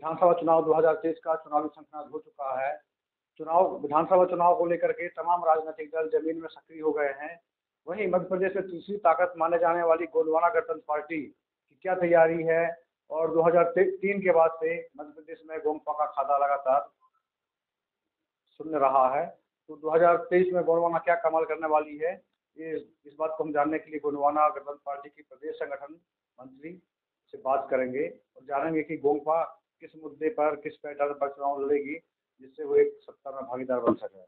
विधानसभा चुनाव 2023 का चुनावी शंखनाद हो चुका है। विधानसभा चुनाव को लेकर के तमाम राजनीतिक दल जमीन में सक्रिय हो गए हैं। वहीं मध्य प्रदेश में तीसरी ताकत माने जाने वाली गोंडवाना गणतंत्र पार्टी की क्या तैयारी है और 2003 के बाद से मध्य प्रदेश में गोंगपा का खादा लगातार सुन रहा है, तो 2023 में गोंडवाना क्या कमाल करने वाली है, ये इस बात को हम जानने के लिए गोंडवाना गणतंत्र पार्टी की प्रदेश संगठन मंत्री से बात करेंगे और जानेंगे कि गोंगपा किस मुद्दे पर, किस पैटर्न पर चुनाव लड़ेगी जिससे वो एक सत्ता में भागीदार बन सके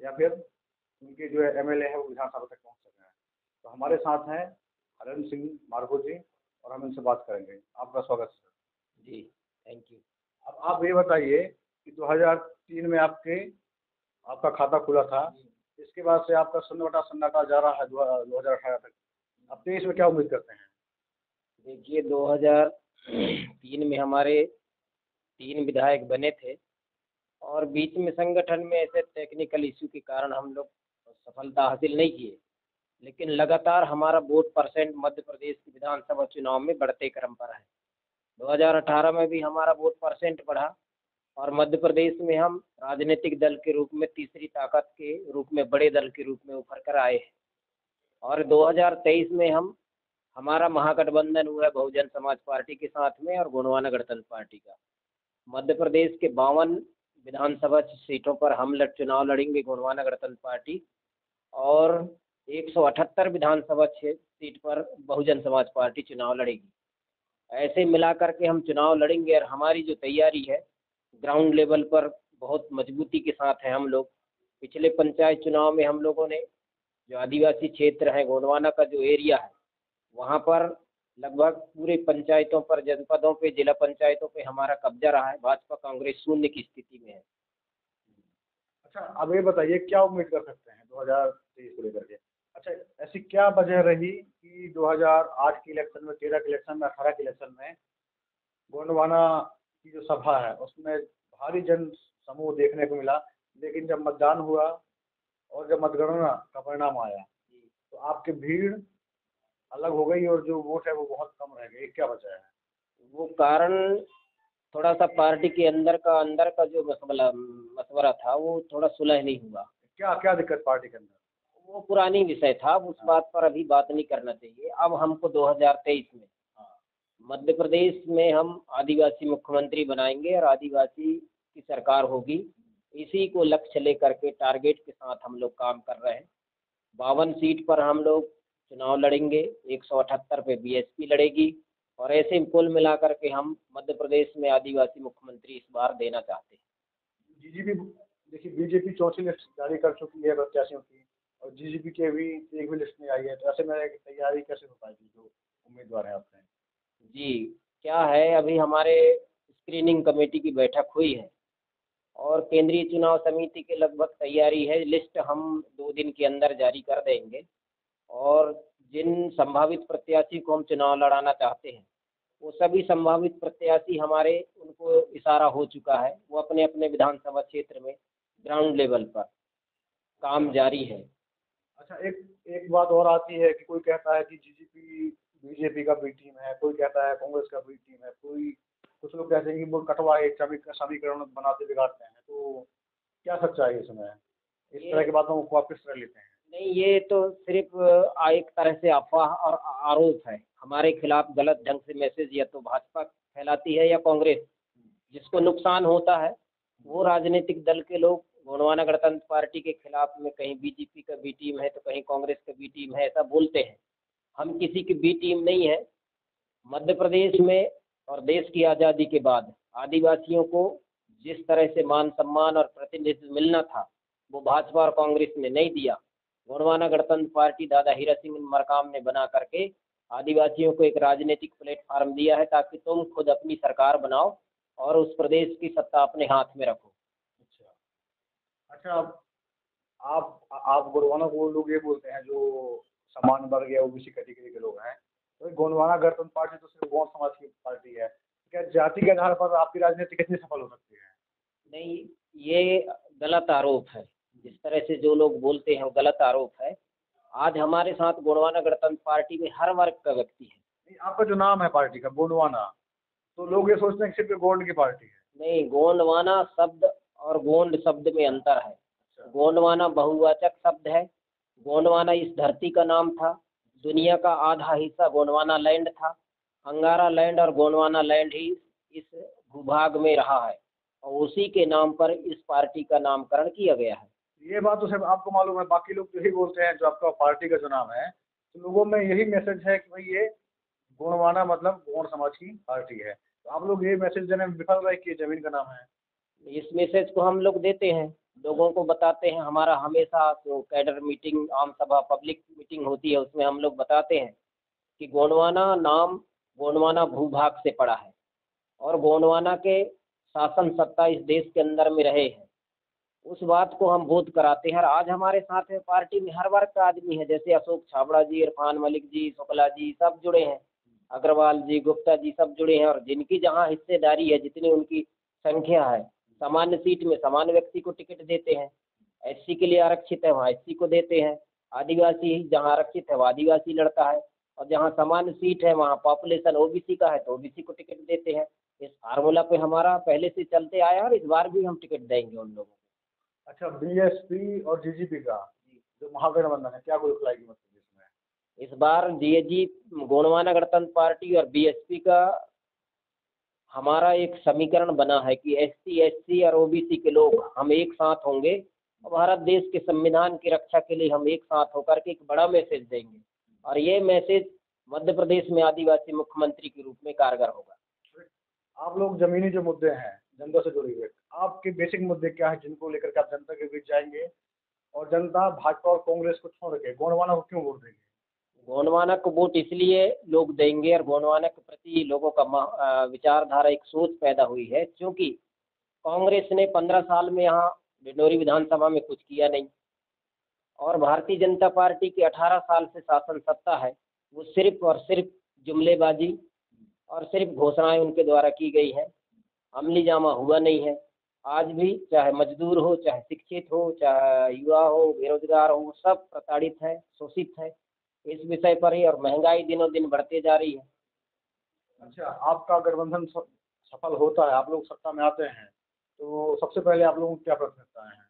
या फिर उनके जो एमएलए है वो विधानसभा तक पहुंच सके। तो हमारे साथ हैं हरेंद्र सिंह मार्गो जी और हम इनसे बात करेंगे। आपका स्वागत है जी, थैंक यू। अब आप ये बताइए कि 2003 में आपका खाता खुला था, इसके बाद से आपका सन्नाटा जा रहा है 2018 तक। अब 23 में क्या उम्मीद करते हैं? देखिए, 2003 में हमारे 3 विधायक बने थे और बीच में संगठन में ऐसे टेक्निकल इश्यू के कारण हम लोग सफलता हासिल नहीं किए, लेकिन लगातार हमारा वोट परसेंट मध्य प्रदेश की विधानसभा चुनाव में बढ़ते क्रम पर है। 2018 में भी हमारा वोट परसेंट बढ़ा और मध्य प्रदेश में हम राजनीतिक दल के रूप में तीसरी ताकत के रूप में, बड़े दल के रूप में उभर कर आए हैं। और 2023 में हमारा महागठबंधन हुआ है बहुजन समाज पार्टी के साथ में और गोंडवाना गणतंत्र पार्टी का। मध्य प्रदेश के 52 विधानसभा सीटों पर हम चुनाव लड़ेंगे गोंडवाना गणतंत्र पार्टी और 178 विधानसभा सीट पर बहुजन समाज पार्टी चुनाव लड़ेगी। ऐसे मिलाकर के हम चुनाव लड़ेंगे और हमारी जो तैयारी है ग्राउंड लेवल पर बहुत मजबूती के साथ है। हम लोग पिछले पंचायत चुनाव में हम लोगों ने जो आदिवासी क्षेत्र है, गोंडवाना का जो एरिया है, वहाँ पर लगभग पूरे पंचायतों पर, जनपदों पे, जिला पंचायतों पे हमारा कब्जा रहा है। भाजपा कांग्रेस शून्य की स्थिति में है। अच्छा, अब ये बताइए क्या उम्मीद कर सकते हैं 2023 को लेकर के? अच्छा, ऐसी क्या वजह रही कि 2008 के इलेक्शन में, 13 के इलेक्शन में, 18 के इलेक्शन में गोंडवाना की जो सभा है उसमें भारी जन समूह देखने को मिला, लेकिन जब मतदान हुआ और जब मतगणना का परिणाम आया तो आपकी भीड़ अलग हो गई और जो वोट है वो बहुत कम रह गई। क्या वजह है? वो कारण थोड़ा सा पार्टी के अंदर का जो मशवरा था वो थोड़ा सुलह नहीं हुआ। क्या क्या दिक्कत पार्टी के अंदर? वो पुरानी विषय था, उस बात पर अभी बात नहीं करना चाहिए। अब हमको 2023 में मध्य प्रदेश में हम आदिवासी मुख्यमंत्री बनाएंगे और आदिवासी की सरकार होगी। इसी को लक्ष्य लेकर के, टारगेट के साथ हम लोग काम कर रहे हैं। 52 सीट पर हम लोग चुनाव लड़ेंगे, 178 पे बीएसपी लड़ेगी और ऐसे कुल मिलाकर के हम मध्य प्रदेश में आदिवासी मुख्यमंत्री इस बार देना चाहते हैं। जीजीपी, देखिए बीजेपी चौथी लिस्ट जारी कर चुकी है प्रत्याशियों की और जीजीपी की अभी एक भी लिस्ट नहीं आई है, तो ऐसे में तैयारी कैसे हो पाएगी जो उम्मीदवार है आपने? जी, क्या है, अभी हमारे स्क्रीनिंग कमेटी की बैठक हुई है और केंद्रीय चुनाव समिति की लगभग तैयारी है। लिस्ट हम 2 दिन के अंदर जारी कर देंगे और जिन संभावित प्रत्याशी को हम चुनाव लड़ाना चाहते हैं वो सभी संभावित प्रत्याशी हमारे, उनको इशारा हो चुका है, वो अपने अपने विधानसभा क्षेत्र में ग्राउंड लेवल पर काम जारी है। अच्छा, एक बात और आती है कि कोई कहता है कि जीजीपी बीजेपी का बी टीम है, कोई कहता है कांग्रेस का बी टीम है, कुछ लोग कहते हैं कि वो कटवा एक समीकरण बनाते बिगाड़ते हैं। तो क्या सच्चाई है इसमें? इस तरह की बातों को आप किस तरह लेते हैं? नहीं, ये तो सिर्फ एक तरह से अफवाह और आरोप है। हमारे खिलाफ गलत ढंग से मैसेज या तो भाजपा फैलाती है या कांग्रेस। जिसको नुकसान होता है वो राजनीतिक दल के लोग गोंडवाना गणतंत्र पार्टी के खिलाफ में कहीं बीजेपी का बी टीम है तो कहीं कांग्रेस का बी टीम है, ऐसा बोलते हैं। हम किसी की बी टीम नहीं है। मध्य प्रदेश में और देश की आज़ादी के बाद आदिवासियों को जिस तरह से मान सम्मान और प्रतिनिधित्व मिलना था वो भाजपा और कांग्रेस ने नहीं दिया। गोंडवाना गणतंत्र पार्टी दादा हीरा सिंह मरकाम ने बना करके आदिवासियों को एक राजनीतिक प्लेटफार्म दिया है ताकि तुम खुद अपनी सरकार बनाओ और उस प्रदेश की सत्ता अपने हाथ में रखो। अच्छा, आप गोंडवाना को लोग ये बोलते हैं जो सामान्य वर्ग या ओबीसी कैटेगरी के लोग हैं, तो गोंडवाना गणतंत्र पार्टी तो सिर्फ गौड़ समाज की पार्टी है। क्या जाति के आधार पर आपकी राजनीति कितनी सफल हो सकती है? नहीं, ये गलत आरोप है। जिस तरह से जो लोग बोलते हैं वो गलत आरोप है। आज हमारे साथ गोंडवाना गणतंत्र पार्टी में हर वर्ग का व्यक्ति है। नहीं, आपका जो नाम है पार्टी का गोंडवाना, तो लोग ये सोचते हैं कि सिर्फ गोंड की पार्टी है। नहीं, गोंडवाना शब्द और गोंड शब्द में अंतर है। गोंडवाना बहुवाचक शब्द है। गोंडवाना इस धरती का नाम था। दुनिया का आधा हिस्सा गोंडवाना लैंड था। अंगारा लैंड और गोंडवाना लैंड ही इस भूभाग में रहा है और उसी के नाम पर इस पार्टी का नामकरण किया गया है। ये बात तो सिर्फ आपको मालूम है, बाकी लोग तो यही बोलते हैं, जो आपका पार्टी का जो नाम है, तो लोगों में यही मैसेज है कि भाई ये गोंडवाना मतलब गोंड समाज की पार्टी है। तो आप लोग ये मैसेज देने में विफल रहे कि ये जमीन का नाम है। इस मैसेज को हम लोग देते हैं, लोगों को बताते हैं। हमारा हमेशा जो कैडर मीटिंग, आम सभा, पब्लिक मीटिंग होती है, उसमें हम लोग बताते हैं कि गोंडवाना नाम गोंडवाना भूभाग से पड़ा है और गोंडवाना के शासन सत्ता इस देश के अंदर में रहे हैं। उस बात को हम बोध कराते हैं और आज हमारे साथ में पार्टी में हर वर्ग का आदमी है, जैसे अशोक छाबड़ा जी, इरफान मलिक जी, शुक्ला जी, सब जुड़े हैं, अग्रवाल जी, गुप्ता जी, सब जुड़े हैं। और जिनकी जहाँ हिस्सेदारी है, जितनी उनकी संख्या है, सामान्य सीट में समान व्यक्ति को टिकट देते हैं। एससी के लिए आरक्षित है वहाँ एससी को देते हैं। आदिवासी जहाँ आरक्षित है वहाँ आदिवासी लड़ता है और जहाँ सामान्य सीट है वहाँ पॉपुलेशन ओबीसी का है तो ओबीसी को टिकट देते हैं। इस फार्मूला पे हमारा पहले से चलते आया और इस बार भी हम टिकट देंगे उन लोगों को। अच्छा, बीएसपी और जीजीपी का जो महागठबंधन है, क्या गोल खिलाएगी मतलब इसमें? इस बार जीएजी गोंडवाना गणतंत्र पार्टी और बीएसपी का हमारा एक समीकरण बना है कि एससी, एससी और ओबीसी के लोग हम एक साथ होंगे और भारत देश के संविधान की रक्षा के लिए हम एक साथ होकर के एक बड़ा मैसेज देंगे और ये मैसेज मध्य प्रदेश में आदिवासी मुख्यमंत्री के रूप में कारगर होगा। आप लोग जमीनी जो मुद्दे हैं जनता से जुड़े हुए, आपके बेसिक मुद्दे क्या है जिनको लेकर के आप जनता के बीच जाएंगे और जनता भाजपा और कांग्रेस को छोड़ के गोंडवाना को क्यों वोट देंगे? गोंडवाना को वोट इसलिए लोग देंगे और गोंडवाना के प्रति लोगों का विचारधारा, एक सोच पैदा हुई है, क्योंकि कांग्रेस ने 15 साल में यहाँ डिंडोरी विधानसभा में कुछ किया नहीं और भारतीय जनता पार्टी की 18 साल से शासन सत्ता है, वो सिर्फ और सिर्फ जुमलेबाजी और सिर्फ घोषणाएं उनके द्वारा की गई हैं, अमली जामा हुआ नहीं है। आज भी चाहे मजदूर हो, चाहे शिक्षित हो, चाहे युवा हो, बेरोजगार हो, सब प्रताड़ित है, शोषित है इस विषय पर ही और महंगाई दिनों दिन बढ़ते जा रही है। अच्छा, आपका गठबंधन सफल होता है, आप लोग सत्ता में आते हैं, तो सबसे पहले आप लोगों को क्या प्राथमिकताएं हैं?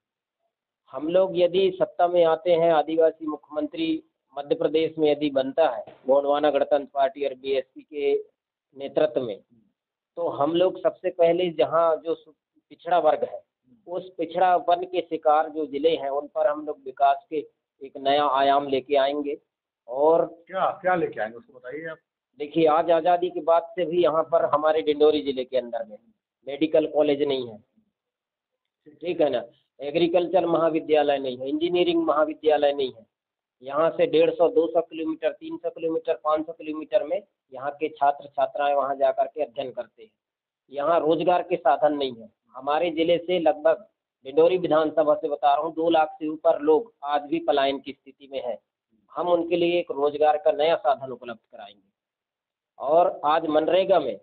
हम लोग यदि सत्ता में आते हैं, आदिवासी मुख्यमंत्री मध्य प्रदेश में यदि बनता है गोंडवाना गणतंत्र पार्टी और बीएसपी के नेतृत्व में, तो हम लोग सबसे पहले जहाँ जो पिछड़ा वर्ग है, उस पिछड़ापन के शिकार जो जिले हैं उन पर हम लोग विकास के एक नया आयाम लेके आएंगे। और क्या क्या लेके आएंगे उसको बताइए आप। देखिए, आज आज़ादी के बाद से भी यहाँ पर हमारे डिंडोरी जिले के अंदर में मेडिकल कॉलेज नहीं है, ठीक है ना, एग्रीकल्चर महाविद्यालय नहीं है, इंजीनियरिंग महाविद्यालय नहीं है। यहाँ से 150, 200 किलोमीटर, 300 किलोमीटर, 500 किलोमीटर में यहाँ के छात्र छात्राएं वहाँ जा कर के अध्ययन करते हैं। यहाँ रोजगार के साधन नहीं है। हमारे जिले से लगभग, डिंडोरी विधानसभा से बता रहा हूँ, 2 लाख से ऊपर लोग आज भी पलायन की स्थिति में है। हम उनके लिए एक रोजगार का नया साधन उपलब्ध कराएंगे। और आज मनरेगा में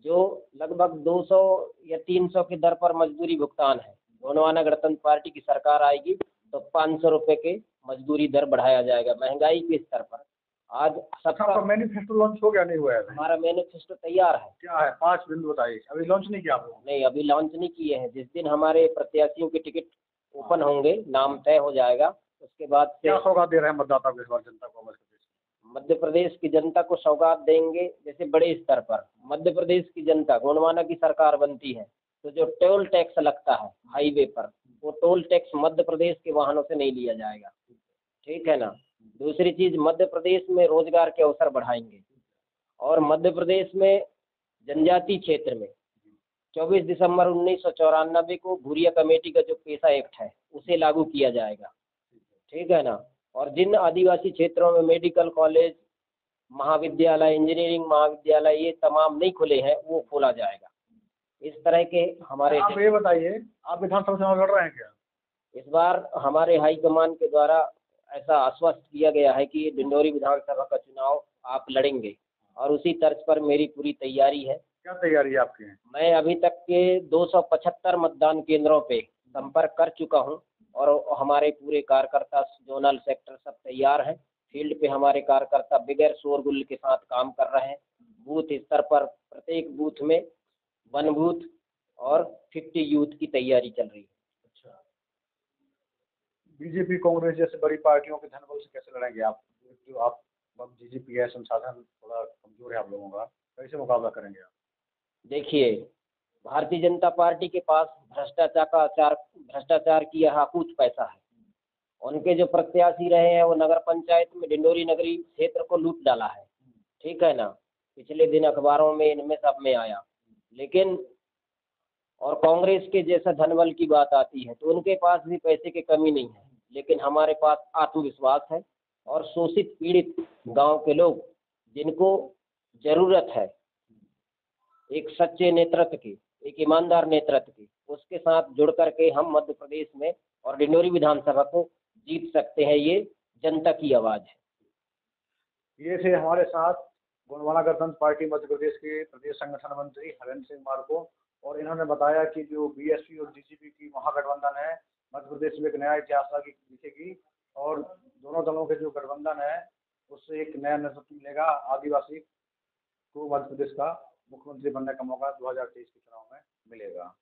जो लगभग 200 या 300 की दर पर मजदूरी भुगतान है, गोंडवाना गणतंत्र पार्टी की सरकार आएगी तो 500 रुपये के मजदूरी दर बढ़ाया जाएगा। महंगाई के स्तर पर आज सबका मैनिफेस्टो लॉन्च हो गया नहीं हुआ है? हमारा मैनिफेस्टो तैयार है। क्या है? 5 बिंदु बताइए। अभी लॉन्च नहीं किया आप लोगों ने? नहीं, अभी लॉन्च नहीं किए हैं। जिस दिन हमारे प्रत्याशियों के टिकट ओपन होंगे, नाम तय हो जाएगा, उसके बाद से क्या सौगात दे रहे हैं मतदाता को इस बार जनता को? मध्य प्रदेश की जनता को सौगात देंगे। जैसे बड़े स्तर पर मध्य प्रदेश की जनता, गोंडवाना की सरकार बनती है तो जो टोल टैक्स लगता है हाईवे पर, वो टोल टैक्स मध्य प्रदेश के वाहनों से नहीं लिया जाएगा, ठीक है ना। दूसरी चीज़, मध्य प्रदेश में रोजगार के अवसर बढ़ाएंगे और मध्य प्रदेश में जनजातीय क्षेत्र में 24 दिसंबर 1994 को भूरिया कमेटी का जो पेशा एक्ट है उसे लागू किया जाएगा, ठीक है ना। और जिन आदिवासी क्षेत्रों में मेडिकल कॉलेज, महाविद्यालय, इंजीनियरिंग महाविद्यालय ये तमाम नहीं खुले हैं, वो खोला जाएगा। इस तरह के हमारे। आप ये बताइए, आप विधानसभा चुनाव लड़ रहे हैं क्या? इस बार हमारे हाईकमान के द्वारा ऐसा आश्वस्त किया गया है कि डिंडोरी विधानसभा का चुनाव आप लड़ेंगे और उसी तर्ज पर मेरी पूरी तैयारी है। क्या तैयारी है आपकी? मैं अभी तक के 275 मतदान केंद्रों पे संपर्क कर चुका हूं और हमारे पूरे कार्यकर्ता जोनल सेक्टर सब तैयार हैं। फील्ड पे हमारे कार्यकर्ता बगैर शोरगुल के साथ काम कर रहे हैं। बूथ स्तर पर प्रत्येक बूथ में वन बूथ और 50 यूथ की तैयारी चल रही है। अच्छा, बीजेपी कांग्रेस जैसे बड़ी पार्टियों के धन बल से कैसे लड़ेंगे आप? जो आप अब बीजेपी है, संसाधन थोड़ा कमजोर है आप लोगों का, कैसे मुकाबला करेंगे आप? देखिए, भारतीय जनता पार्टी के पास भ्रष्टाचार की अहाकूच पैसा है। उनके जो प्रत्याशी रहे हैं वो नगर पंचायत में डिंडोरी नगरी क्षेत्र को लूट डाला है, ठीक है ना। पिछले दिन अखबारों में इनमें सब में आया। लेकिन और कांग्रेस के जैसा धनबल की बात आती है तो उनके पास भी पैसे की कमी नहीं है, लेकिन हमारे पास आत्मविश्वास है और शोषित पीड़ित गांव के लोग जिनको जरूरत है एक सच्चे नेतृत्व की, एक ईमानदार नेतृत्व की, उसके साथ जुड़ करके हम मध्य प्रदेश में और डिंडोरी विधानसभा को जीत सकते हैं। ये जनता की आवाज़ है। ये थे हमारे साथ गोंडवाना गणतंत्र पार्टी मध्य प्रदेश के प्रदेश संगठन मंत्री हरेंद्र सिंह मार्को, और इन्होंने बताया कि जो बीएसपी और डीजीपी की महागठबंधन है, मध्य प्रदेश में एक नया इतिहास लिखेगी, और दोनों दलों के जो गठबंधन है उससे एक नया नेतृत्व मिलेगा। आदिवासी को मध्य प्रदेश का मुख्यमंत्री बनने का मौका 2023 के चुनाव में मिलेगा।